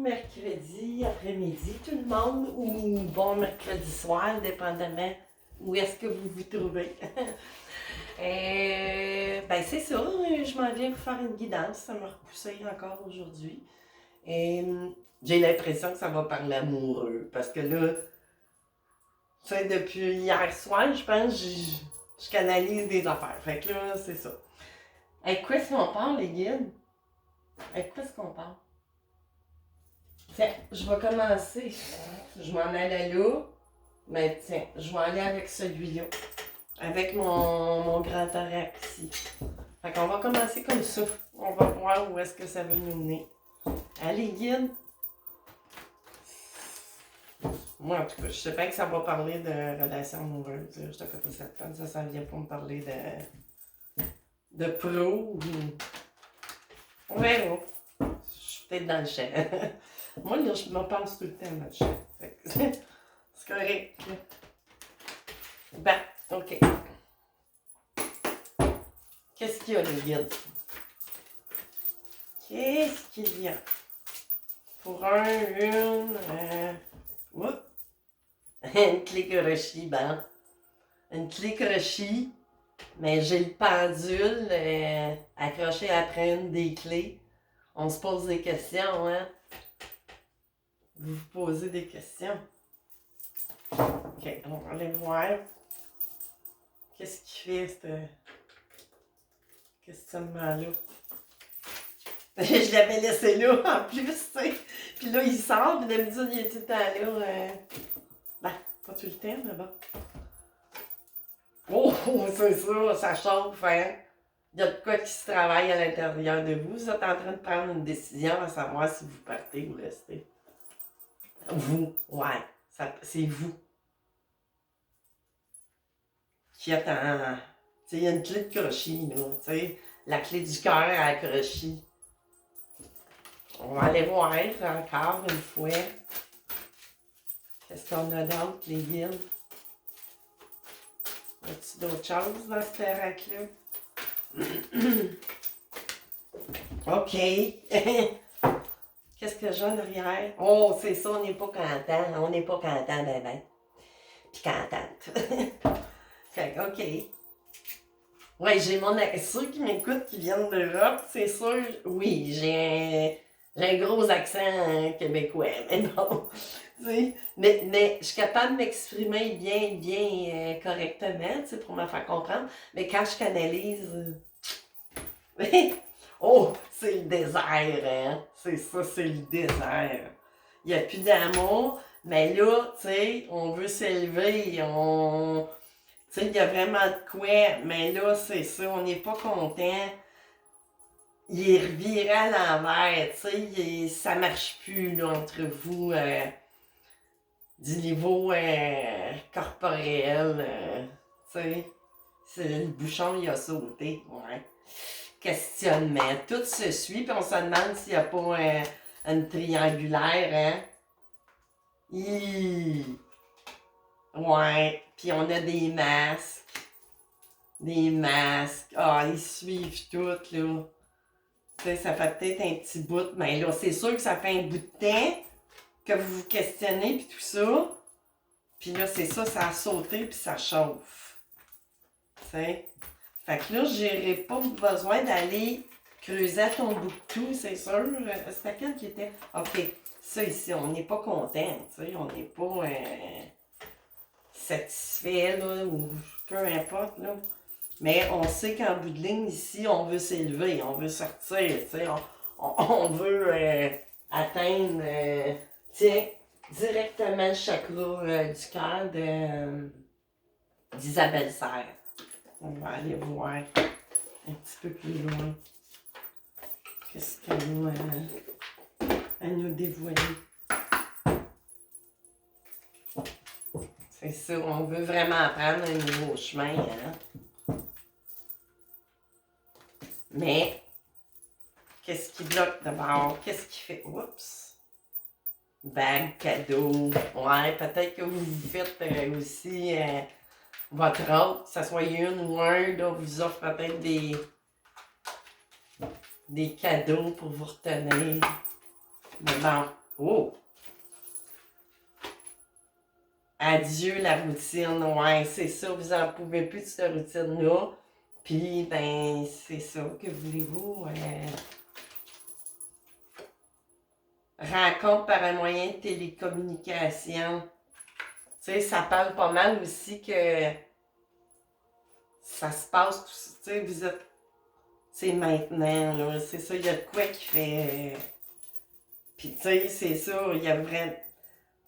mercredi après-midi tout le monde ou bon mercredi soir, dépendamment où est-ce que vous vous trouvez. Ben c'est ça, je m'en viens pour faire une guidance, ça m'a repoussé encore aujourd'hui. J'ai l'impression que ça va parler amoureux parce que là, tu sais, depuis hier soir, je pense que je canalise des affaires. Fait que là, c'est ça. Avec quoi est-ce qu'on parle, les guides? Avec quoi est-ce qu'on parle? Tiens, je vais commencer. Je m'en allais là. Mais tiens, je vais aller avec celui-là. Avec mon grand thorax ici. Fait qu'on va commencer comme ça. On va voir où est-ce que ça va nous mener. Allez, guide. Moi, en tout cas, je sais bien que ça va parler de relations amoureuses. Je te fais pas cette peine. Ça vient pour me parler de pro. On verra. Je suis peut-être dans le champ. Moi, là, je me pense tout le temps dans le champ. C'est correct. Ben, OK. Qu'est-ce qu'il y a, les guides? Qu'est-ce qu'il y a? Pour une clé crochie, ben. Une clé crochie, mais j'ai le pendule accroché après une des clés. On se pose des questions, hein? Vous vous posez des questions. OK, on va aller voir. Qu'est-ce qu'il fait, ce questionnement-là? Je l'avais laissé là, en plus, tu sais. Puis là, il sort, puis d'habitude, il est tout le temps là. Ben, pas tout le temps, mais bon. Oh, c'est ça chauffe, hein? Il y a de quoi qui se travaille à l'intérieur de vous. Vous êtes en train de prendre une décision à savoir si vous partez ou restez. Vous, ouais, c'est vous. Qui attend. Tu sais, il y a une clé de crochet, là, tu sais. La clé du cœur à la crochet. On va aller voir encore une fois. Qu'est-ce qu'on a d'autre, les guides? Y a-t-il d'autres choses dans ce rack-là? OK. Qu'est-ce que j'ai en arrière? Oh, c'est ça, on n'est pas content. On n'est pas content, ben. Puis contente. Fait que, OK. Ouais, j'ai mon accent qui m'écoutent qui viennent d'Europe, c'est sûr. Oui, j'ai un gros accent québécois, mais bon. Mais je suis capable de m'exprimer bien correctement, pour me faire comprendre. Mais quand je canalise, oh, c'est le désert, hein? C'est ça, c'est le désert. Il n'y a plus d'amour, mais là, tu sais, on veut s'élever, tu sais, il y a vraiment de quoi, mais là, c'est ça, on n'est pas content. Il est reviré à l'envers, tu sais, ça marche plus, là, entre vous, du niveau corporel, tu sais, le bouchon, il a sauté, ouais. Questionnement, tout se suit, puis on se demande s'il n'y a pas une triangulaire, hein? Ouais, puis on a des masques. Des masques. Ah, ils suivent tout, là. Tu sais, ça fait peut-être un petit bout, mais là, c'est sûr que ça fait un bout de temps que vous vous questionnez, puis tout ça. Puis là, c'est ça, ça a sauté, puis ça chauffe. Tu sais? Fait que là, j'aurais pas besoin d'aller creuser à ton bout de tout, c'est sûr. C'était quel qui était? OK, ça ici, on n'est pas content, tu sais, on n'est pas satisfait, là, ou peu importe, là. Mais on sait qu'en bout de ligne, ici, on veut s'élever, on veut sortir, tu sais, on veut atteindre, tiens, directement le chakra du cœur d'Isabelle Serre. On va aller voir un petit peu plus loin. Qu'est-ce qu'elle a à nous dévoiler? C'est ça, on veut vraiment apprendre un nouveau chemin, hein? Mais, qu'est-ce qui bloque d'abord? Qu'est-ce qui fait? Oups! Bague, cadeau. Ouais, peut-être que vous faites aussi votre autre, que ce soit une ou un, là, vous offre peut-être des cadeaux pour vous retenir. Mais bon, Oh! Adieu la routine, ouais, c'est ça, vous en pouvez plus de cette routine-là. Puis, ben, c'est ça, que voulez-vous? Rencontre par un moyen de télécommunication. Tu sais, ça parle pas mal aussi que ça se passe, tu sais, vous êtes, c'est maintenant, là, c'est ça, il y a de quoi qui fait... Puis, tu sais, c'est ça, il y a vraiment...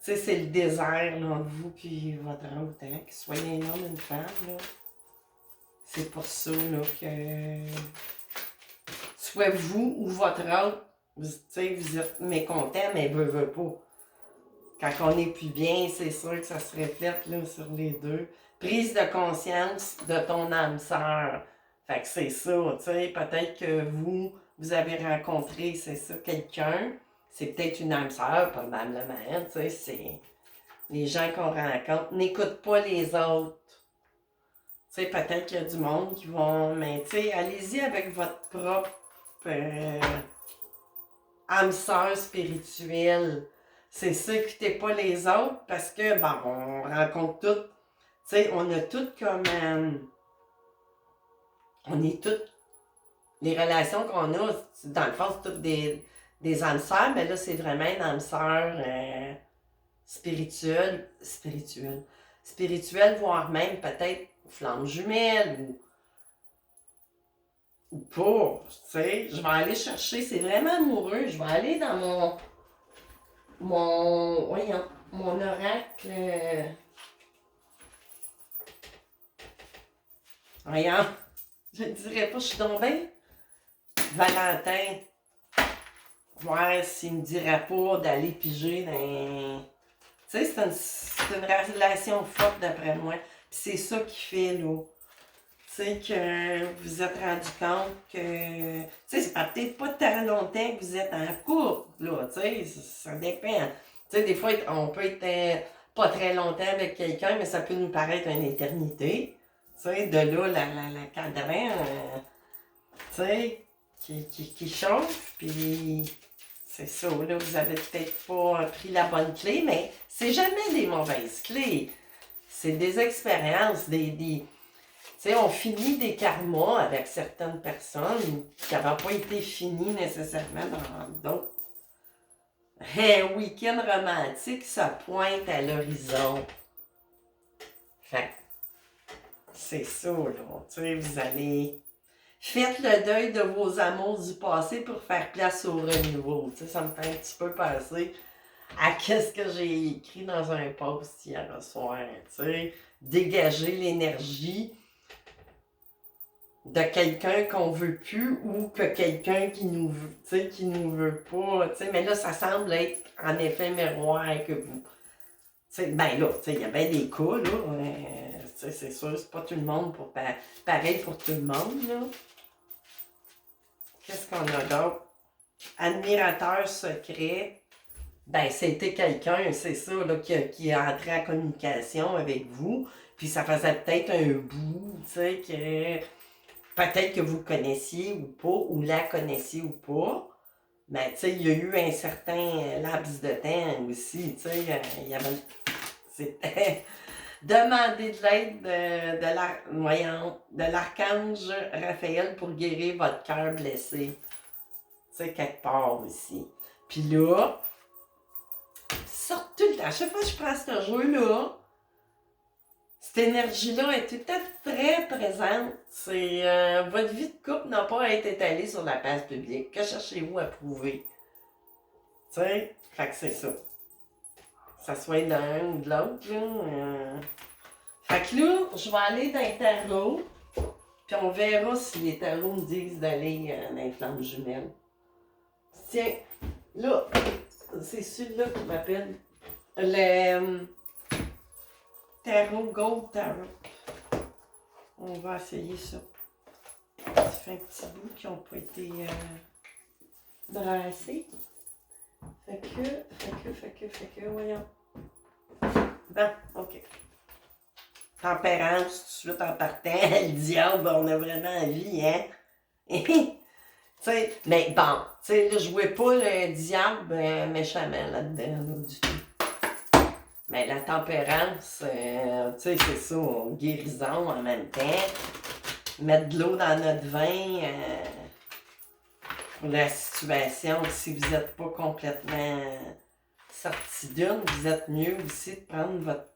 Tu sais, c'est le désert, là, entre vous puis votre autre, hein, qu'il soit un homme ou une femme, là. C'est pour ça, là, que... Soit vous ou votre autre, tu sais, vous êtes mécontent, mais veut pas. Quand on n'est plus bien, c'est sûr que ça se reflète, là, sur les deux. Prise de conscience de ton âme sœur. Fait que c'est ça, tu sais, peut-être que vous avez rencontré, c'est ça, quelqu'un. C'est peut-être une âme sœur, probablement, tu sais, c'est... Les gens qu'on rencontre, n'écoutent pas les autres. Tu sais, peut-être qu'il y a du monde qui vont... Mais tu sais, allez-y avec votre propre âme sœur spirituelle. C'est ça, écoutez pas les autres parce que, bon, on rencontre toutes... Tu sais, on a toutes comme... on est toutes... Les relations qu'on a, dans le fond, c'est toutes des âmes sœurs, mais là, c'est vraiment une âme sœur... spirituelle, voire même peut-être flamme jumelle ou pas, tu sais, je vais aller chercher, c'est vraiment amoureux, je vais aller dans mon oracle, voyons, je ne dirais pas, je suis donc bien Valentin, voir s'il me dirait pas d'aller piger dans... Tu sais, c'est une relation forte d'après moi. Puis c'est ça qui fait, là. Tu sais, que vous vous êtes rendu compte que... Tu sais, c'est peut-être pas tant longtemps que vous êtes en couple, là. Tu sais, ça dépend. Tu sais, des fois, on peut être pas très longtemps avec quelqu'un, mais ça peut nous paraître une éternité. Tu sais, de là, la cadran, tu sais, qui chauffe, puis... C'est ça, là, vous avez peut-être pas pris la bonne clé, mais c'est jamais des mauvaises clés. C'est des expériences, tu sais, on finit des karmas avec certaines personnes qui n'avaient pas été finis nécessairement dans d'autres. Un week-end romantique, ça pointe à l'horizon. Fait c'est ça, là. Tu sais, vous allez... Faites le deuil de vos amours du passé pour faire place au renouveau. Tu sais, ça me fait un petit peu penser à qu'est-ce que j'ai écrit dans un post hier soir. Tu sais, dégager l'énergie de quelqu'un qu'on veut plus ou que quelqu'un qui nous veut, tu sais, qui nous veut pas. Tu sais, mais là, ça semble être en effet miroir que vous. Tu sais, ben là, tu sais, il y a bien des cas, là. Tu sais, c'est sûr, c'est pas tout le monde pour pareil pour tout le monde, là. Qu'est-ce qu'on a d'autre? Admirateur secret. Ben, c'était quelqu'un, c'est ça, là, qui est entré en communication avec vous. Puis ça faisait peut-être un bout, tu sais, que peut-être que vous connaissiez ou pas, ou la connaissiez ou pas. Mais tu sais, il y a eu un certain laps de temps aussi, tu sais, il y avait... C'était demander de l'aide de l'archange Raphaël pour guérir votre cœur blessé. Tu sais, quelque part aussi. Puis là, sort tout le temps. À chaque fois que je prends ce jeu-là, cette énergie-là est tout à fait très présente. C'est votre vie de couple n'a pas à être étalée sur la place publique. Que cherchez-vous à prouver? Tu sais, fait que c'est ça. Que ça soit d'un ou de l'autre, là. Fait que là, je vais aller dans les tarots, puis on verra si les tarots me disent d'aller dans les flammes jumelles. Tiens, là, c'est celui-là qui m'appelle le tarot Gold Tarot. On va essayer ça. Ça fait un petit bout qui n'ont pas été brassés. Fait que, voyons. Bon, ok. Tempérance, tout de suite en partant, le diable, on a vraiment envie, hein? Tu sais, mais bon, tu sais, là, je jouais pas le diable méchamment là-dedans, là, du tout. Mais la tempérance, tu sais, c'est ça, guérison en même temps. Mettre de l'eau dans notre vin pour la situation, si vous n'êtes pas complètement sorti d'une, vous êtes mieux aussi de prendre votre...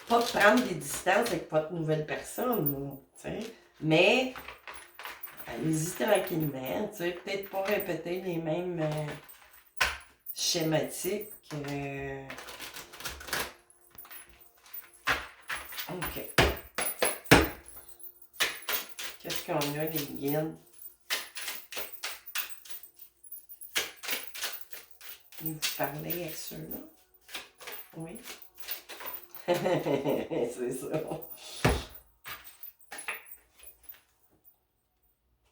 Pas de prendre des distances avec votre nouvelle personne, tu sais, mais allez-y tranquillement, tu sais, peut-être pas répéter les mêmes schématiques. OK. Qu'est-ce qu'on a, les guides? Vous parlez avec ceux-là? Oui. C'est ça.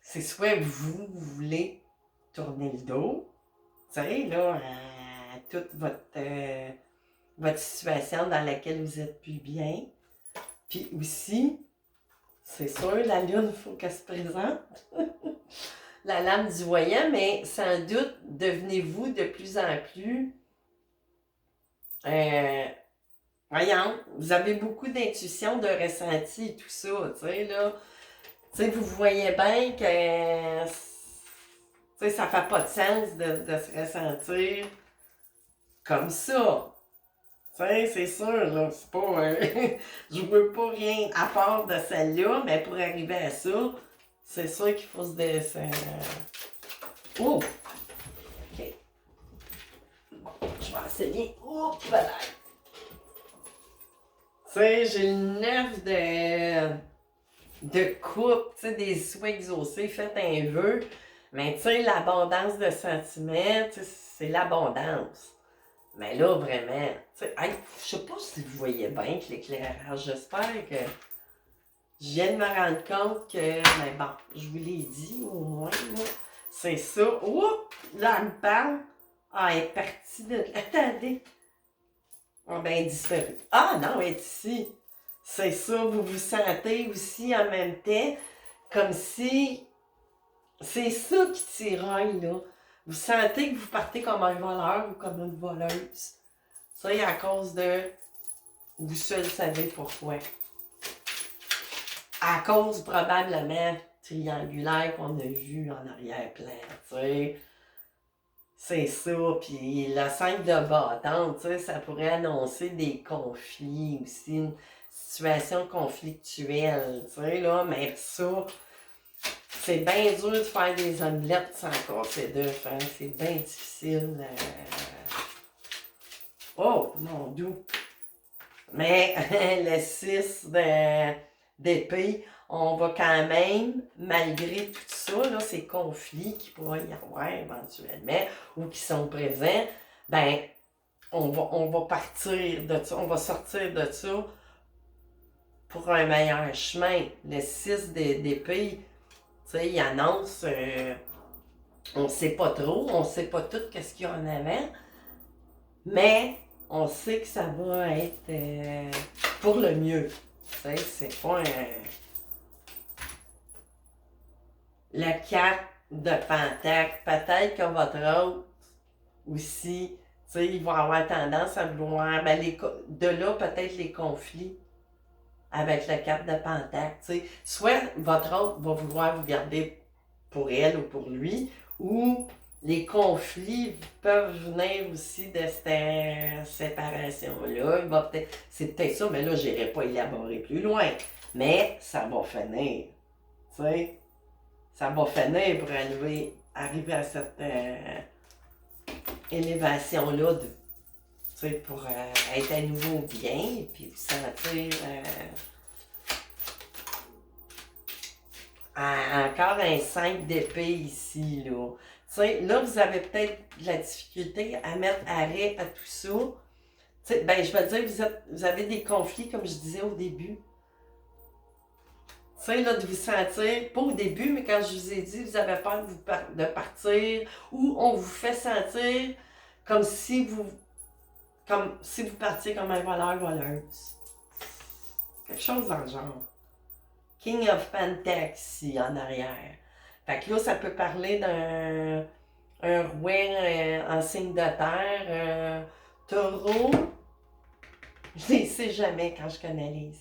C'est soit vous voulez tourner le dos, tu sais, là, à toute votre situation dans laquelle vous êtes plus bien. Puis aussi, c'est sûr, la lune, il faut qu'elle se présente. La lame du voyant, mais sans doute, devenez-vous de plus en plus... voyons, vous avez beaucoup d'intuition, de ressenti et tout ça, tu sais, là. Tu sais, vous voyez bien que... Tu sais, ça fait pas de sens de se ressentir comme ça. Tu sais, c'est sûr, là, c'est pas... je veux pas rien à part de celle-là, mais pour arriver à ça, c'est sûr qu'il faut se descendre. Oh! OK. Bon, je vais essayer. Oh, voilà. Tu sais, j'ai le 9 de coupe, tu sais, des souhaits exaucés, faites un vœu. Mais tu sais, l'abondance de sentiments, tu sais, c'est l'abondance. Mais là, vraiment, tu sais, hey, je sais pas si vous voyez bien que l'éclairage, j'espère que je viens de me rendre compte que, mais bon, je vous l'ai dit au moins, là, c'est ça. Oups, là, elle me parle. Ah, elle est partie de... Attendez. Ah, ben, elle est disparue. Ah, non, elle est ici. C'est ça, vous vous sentez aussi en même temps, comme si... C'est ça qui tiraille, là. Vous sentez que vous partez comme un voleur ou comme une voleuse. Ça, c'est à cause de... Vous seul savez pourquoi. À cause, probablement, triangulaire qu'on a vu en arrière-plan, tu sais. C'est ça, puis le 5 de bâton, tu sais, ça pourrait annoncer des conflits aussi, une situation conflictuelle, tu sais, là, mais ça, c'est bien dur de faire des omelettes sans casser d'œufs, hein, c'est bien difficile. Oh, mon doux! Mais le 6 d'épée, on va quand même, malgré tout ça, là, ces conflits qu'il pourrait y avoir éventuellement ou qui sont présents, ben, on va partir de ça, on va sortir de ça pour un meilleur chemin. Le 6 d'épée, tu sais, il annonce, on ne sait pas trop, on ne sait pas tout ce qu'il y a en avant, mais on sait que ça va être pour le mieux. Tu sais, c'est pas la carte de Pentacle. Peut-être que votre autre aussi, tu sais, il va avoir tendance à vouloir, ben de là peut-être les conflits avec la carte de Pentacle. Tu sais, soit votre autre va vouloir vous garder pour elle ou pour lui, ou les conflits peuvent venir aussi de cette séparation-là. C'est peut-être ça, mais là, je n'irai pas élaborer plus loin. Mais ça va finir. Tu sais, ça va finir pour arriver à cette élévation-là, tu sais, pour être à nouveau bien, puis vous sentir encore un 5 d'épée ici, là. Tu sais, là, vous avez peut-être de la difficulté à mettre arrêt à tout ça. Tu sais, ben, je vais dire, vous avez des conflits, comme je disais au début. Tu sais, là, de vous sentir, pas au début, mais quand je vous ai dit, vous avez peur de partir, ou on vous fait sentir comme si vous partiez comme un voleur, voleuse. Quelque chose dans le genre. King of Pentacle ici, en arrière. Fait que là, ça peut parler d'un un rouet en signe de terre. Taureau, je ne sais jamais quand je canalise.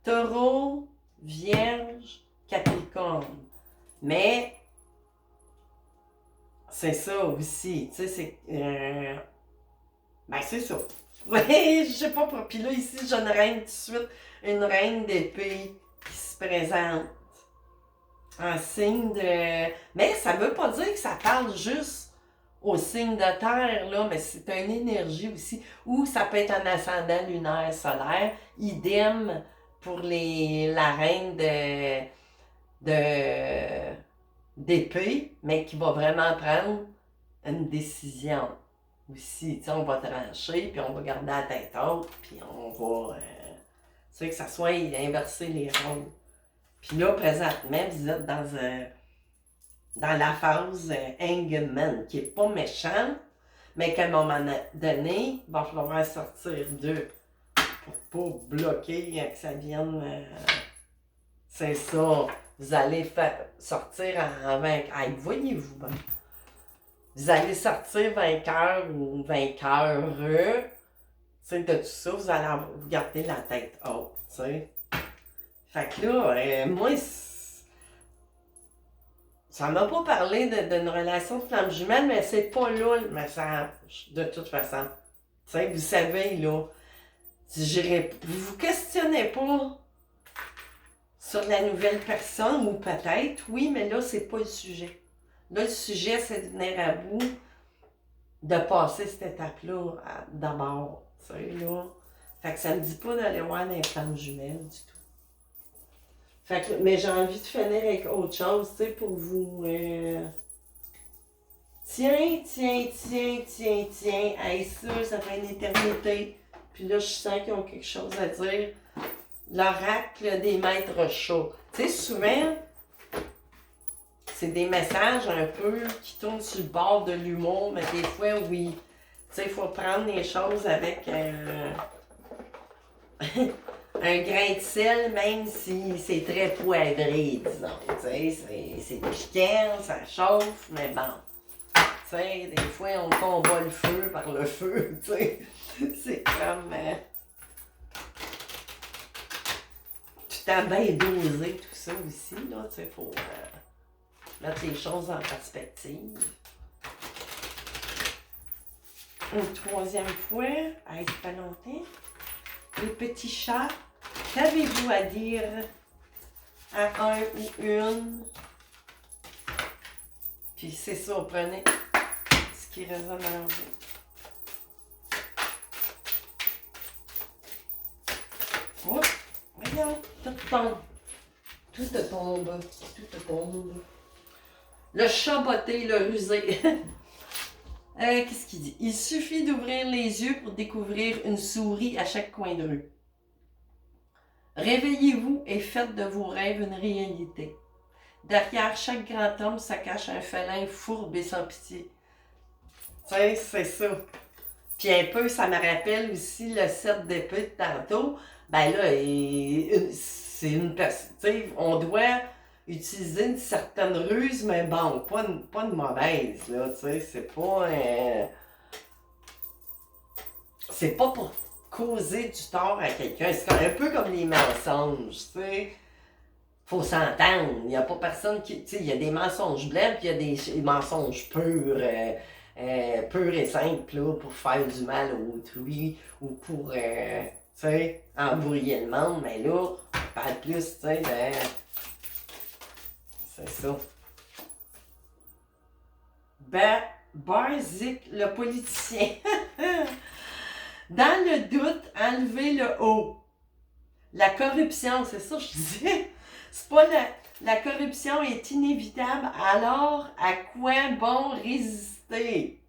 Taureau, Vierge, Capricorne. Mais c'est ça aussi, tu sais, c'est... ben c'est ça. Ouais, je sais pas, puis là, ici, j'ai une reine tout de suite, une reine d'épée qui se présente en signe de... Mais ça veut pas dire que ça parle juste au signe de terre, là, mais c'est une énergie aussi, ou ça peut être un ascendant lunaire solaire, idem pour la reine de d'épée, mais qui va vraiment prendre une décision aussi. Tu sais, on va trancher, puis on va garder la tête haute, puis on va... tu sais, que ça soit inverser les rôles. Puis là, présentement, vous êtes dans la phase hangman, qui est pas méchante, mais qu'à un moment donné, il va falloir sortir d'eux pour pas bloquer, que ça vienne... c'est ça. Vous allez sortir en vainqueur. Hey, voyez-vous, ben. Vous allez sortir vainqueur ou vainqueur. Tu sais, de tout ça, vous allez vous garder la tête haute, tu sais. Fait que là, moi, ça m'a pas parlé d'une relation de flamme jumelle, mais c'est pas là le message, de toute façon. Tu sais, vous savez, là, vous vous questionnez pas sur la nouvelle personne, ou peut-être, oui, mais là, c'est pas le sujet. Là, le sujet, c'est de venir à bout, de passer cette étape-là d'abord, tu sais, là. Fait que ça me dit pas d'aller voir les flammes jumelles du tout. Fait que, mais j'ai envie de finir avec autre chose, tu sais, pour vous... Tiens, hey, ça fait une éternité. Puis là, je sens qu'ils ont quelque chose à dire. L'oracle des maîtres chauds. Tu sais, souvent, c'est des messages un peu qui tournent sur le bord de l'humour, mais des fois, oui. Tu sais, il faut prendre les choses avec un grain de sel, même si c'est très poivré, disons. Tu sais, c'est piquant, ça chauffe, mais bon. Tu sais, des fois, on combat le feu par le feu, tu sais. C'est comme... tout à bien doser tout ça aussi, là, tu sais, faut mettre les choses en perspective. Une troisième fois, hey, ça fait longtemps. Les petits chats, qu'avez-vous à dire à un ou une? Puis c'est ça, prenez ce qui résonne en vous. Oh, voyons, tout tombe. Tout te tombe. Tout te tombe. Le chat botté, le rusé. Qu'est-ce qu'il dit? Il suffit d'ouvrir les yeux pour découvrir une souris à chaque coin de rue. Réveillez-vous et faites de vos rêves une réalité. Derrière chaque grand homme, ça cache un félin fourbe et sans pitié. Tu sais, c'est ça. Puis un peu, ça me rappelle aussi le 7 d'épée de tantôt. Ben là, c'est une personne. Tu sais, on doit utiliser une certaine ruse, mais bon, pas de mauvaise, là, tu sais, c'est pas pour causer du tort à quelqu'un, c'est un peu comme les mensonges, tu sais, faut s'entendre, il n'y a pas personne qui, tu sais, il y a des mensonges blancs, puis il y a des mensonges purs, purs et simples, là, pour faire du mal à autrui, ou pour, tu sais, embrouiller le monde, mais là, on parle plus, tu sais, de... C'est ça. Barzik, le politicien. Dans le doute, enlevez le haut. La corruption, c'est ça que je disais. C'est pas la corruption est inévitable, alors à quoi bon résister?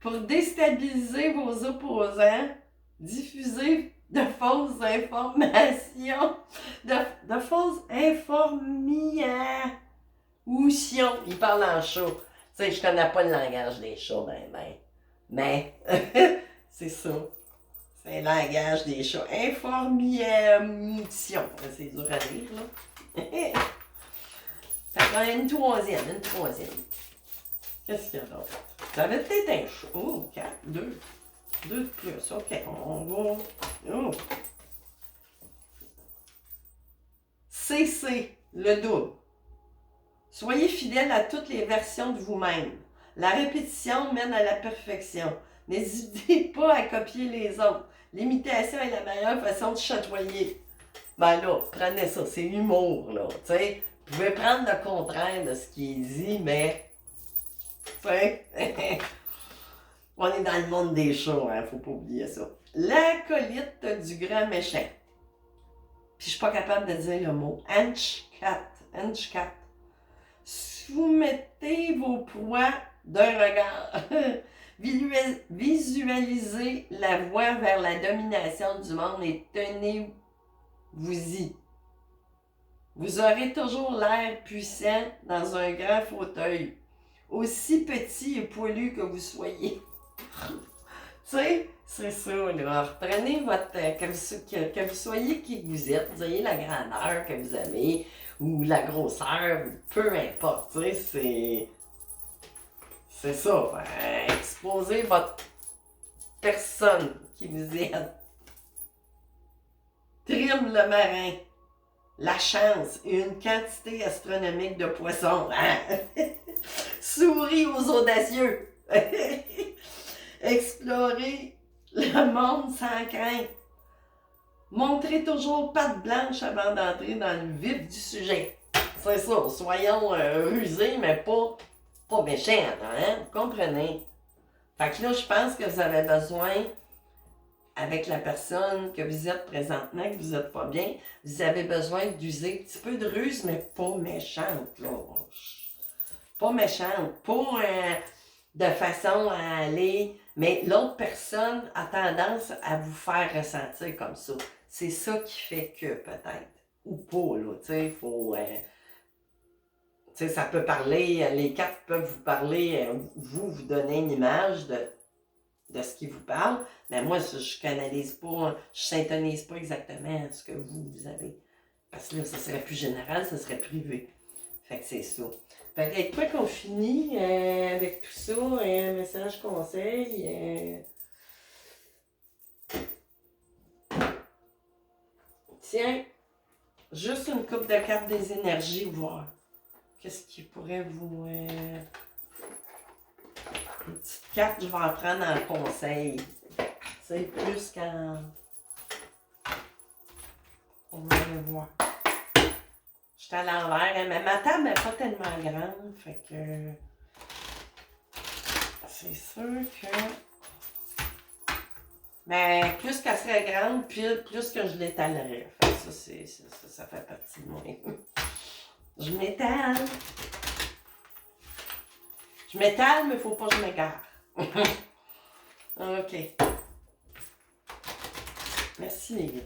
Pour déstabiliser vos opposants, diffusez de fausses informations. De fausses informations. Il parle en chat. Tu sais, je connais pas le langage des chats, mais c'est ça. C'est le langage des chats. Information. C'est dur à lire, là. Fait qu'on a une troisième. Qu'est-ce qu'il y a d'autre? Vous avez peut-être un choix. Oh, 4, 2. 2 de plus. OK, on va... Oh. CC, le double. Soyez fidèle à toutes les versions de vous-même. La répétition mène à la perfection. N'hésitez pas à copier les autres. L'imitation est la meilleure façon de chatoyer. Ben là, prenez ça, c'est humour, là. Tu sais, vous pouvez prendre le contraire de ce qui est dit, mais... Tu sais, on est dans le monde des chats, hein, faut pas oublier ça. L'acolyte du grand méchant. Puis je suis pas capable de dire le mot. Henchcat. Soumettez vos proies d'un regard. Visualisez la voie vers la domination du monde et tenez-vous-y. Vous aurez toujours l'air puissant dans un grand fauteuil, aussi petit et poilu que vous soyez. Tu sais, c'est ça, là. Reprenez votre... que vous soyez qui vous êtes, vous ayez la grandeur que vous avez, ou la grosseur, peu importe, tu sais, c'est ça. Exposez votre personne qui vous êtes. Trim le marin. La chance et une quantité astronomique de poissons. Hein? Souris aux audacieux. Explorez le monde sans crainte. Montrez toujours patte blanche avant d'entrer dans le vif du sujet. C'est ça, soyons rusés, mais pas méchants, hein? Vous comprenez? Fait que là, je pense que vous avez besoin, avec la personne que vous êtes présentement, que vous n'êtes pas bien, vous avez besoin d'user un petit peu de ruse, mais pas méchante, là. Pas méchante, pas de façon à aller... Mais l'autre personne a tendance à vous faire ressentir comme ça. C'est ça qui fait que, peut-être. Ou pas, là, tu sais, il faut... tu sais, ça peut parler, les cartes peuvent vous parler, vous donnez une image de ce qui vous parle, mais moi, je canalise pas, je syntonise pas exactement ce que vous avez. Parce que là, ça serait plus général, ça serait privé. Fait que c'est ça. Fait que, avec quoi qu'on finit avec tout ça, un message conseil. Tiens, juste une coupe de cartes des énergies, voir. Qu'est-ce qui pourrait vous... Une petite carte, je vais en prendre en conseil. C'est plus qu'en... On va aller voir. Je suis à l'envers, hein, mais ma table n'est pas tellement grande, fait que... C'est sûr que... Mais plus qu'elle serait grande, plus que je l'étalerais. Fait que ça fait partie de moi. Je m'étale. Je m'étale, mais il ne faut pas que je m'égare. OK. Merci, les gars.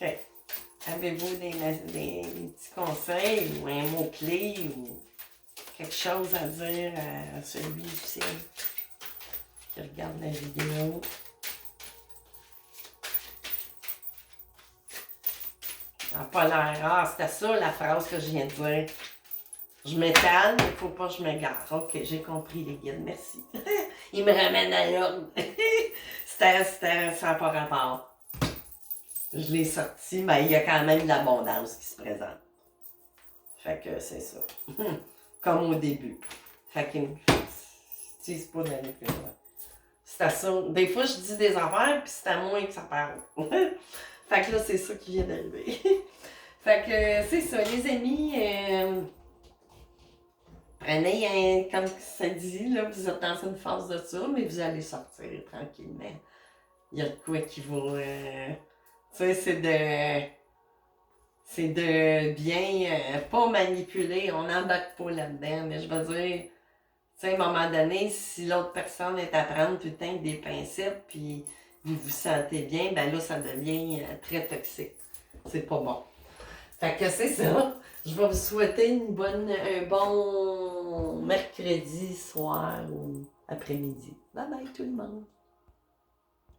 OK. Avez-vous des petits conseils ou un mot-clé ou quelque chose à dire à celui-ci qui regarde la vidéo? Ça n'a pas l'air. Ah, c'était ça la phrase que je viens de dire. Je m'étale, mais il ne faut pas que je m'égare. OK, j'ai compris, les guides, merci. Ils me ramènent à l'ordre. Ça n'a pas rapport. Je l'ai sorti, mais il y a quand même de l'abondance qui se présente. Fait que c'est ça. Comme au début. Fait qu'ils n'utilisent pas d'aller plus loin. C'est à ça. Des fois, je dis des affaires, puis c'est à moi que ça parle. Fait que là, c'est ça qui vient d'arriver. Fait que c'est ça, les amis. Prenez, comme ça dit, là, vous êtes dans une phase de ça, mais vous allez sortir tranquillement. Il y a de quoi qui va... tu sais, c'est de bien, pas manipuler, on n'embarque pas là-dedans, mais je veux dire, tu sais, à un moment donné, si l'autre personne est à prendre tout le temps avec des pincettes, puis vous vous sentez bien, ben là, ça devient très toxique. C'est pas bon. Fait que c'est ça. Je vais vous souhaiter un bon mercredi soir ou après-midi. Bye bye tout le monde.